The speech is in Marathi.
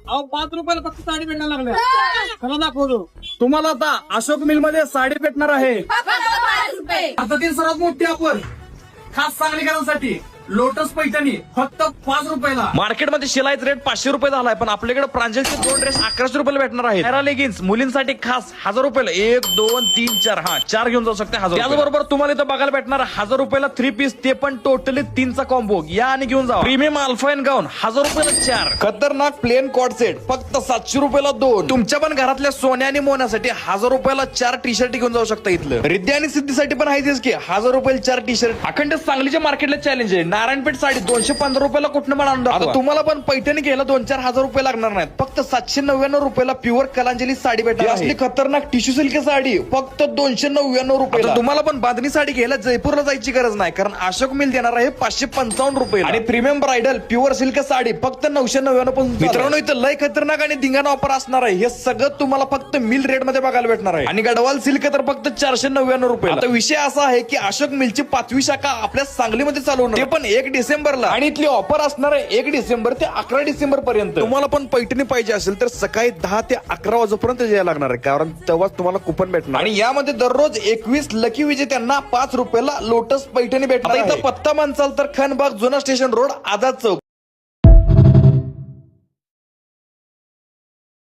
अहो 5 रुपयाला फक्त साडी भेटायला लागल्या. चला दाखवतो. तुम्हाला आता अशोक मिल मध्ये साडी भेटणार आहे. आता ती सर्वात मोठी ऑफर खास सांगलीकरांसाठी लोटस पैठणी फक्त 5 रुपयाला. मार्केटमध्ये शिलाईचा रेट 500 रुपये झालाय, पण आपल्याकडे प्रांजलचे 2 ड्रेस 1100 रुपयाला भेटणार आहेत. पॅरा लेगिन्स मुलींसाठी खास 1000 रुपयाला 1 2 3 4 4 घेऊन जाऊ शकते 1000. त्याचबरोबर तुम्हाला इथं बघायला भेटणार 1000 रुपयाला 3 पीस, ते पण टोटली 3चा कॉम्बो. या आणि घेऊन जा. प्रीमियम अल्फाइन गाऊन 1000 रुपयाला 4. खतरनाक प्लेन कॉट सेट फक्त 700 रुपयाला 2. तुमच्या पण घरातल्या सोन्या आणि मोन्यासाठी 1000 रुपयाला 4 टी शर्ट घेऊन जाऊ शकता. इथलं रिद्धी आणि सिद्धीसाठी पण आहेच की 1000 रुपयाला 4 टी शर्ट. अखंड सांगलीच्या मार्केटला चॅलेंज आहे. नारायणपेठ साडी 215 रुपयाला कुठनं मला आणून दाखवा. आता तुम्हाला पण पैठणी घ्यायला 2-4 हजार रुपये लागणार नाहीत. फक्त 799 रुपयाला प्युअर कलांजली साडी भेटणार. असली खतरनाक टिश्यू सिल्क साडी फक्त 299 रुपयाला. तुम्हाला पण बांधणी साडी घ्यायला जयपूरला जायची गरज नाही, कारण अशोक मिल देणार आहे 555 रुपये. आणि premium bridal pure silk sari फक्त 999 पासून. मित्रांनो इथं लय खतरनाक आणि धिंगाणा ऑफर असणार आहे. हे सगळं तुम्हाला फक्त मिल रेट मध्ये बघायला भेटणार आहे. आणि गडवाल सिल्क तर फक्त 499 रुपये. आता विषय असा आहे की अशोक मिलची 5वी शाखा आपल्या सांगलीमध्ये चालू होणार, ते पण 1 डिसेंबरला. आणि इथली ऑफर असणार आहे 1 डिसेंबर ते 11 डिसेंबर पर्यंत. तुम्हाला पण पैठणी पाहिजे असेल तर सकाळी 10 ते 11 वाजेपर्यंत यायला लागणार आहे, कारण तेव्हाच तुम्हाला कुपन भेटणार. आणि यामध्ये दररोज 21 लकी विजेत्यांना 5 रुपयाला लोटस पैठणी भेटणार. इथं पत्ता म्हणसाल तर खनबाग जुना स्टेशन रोड आझाद चौक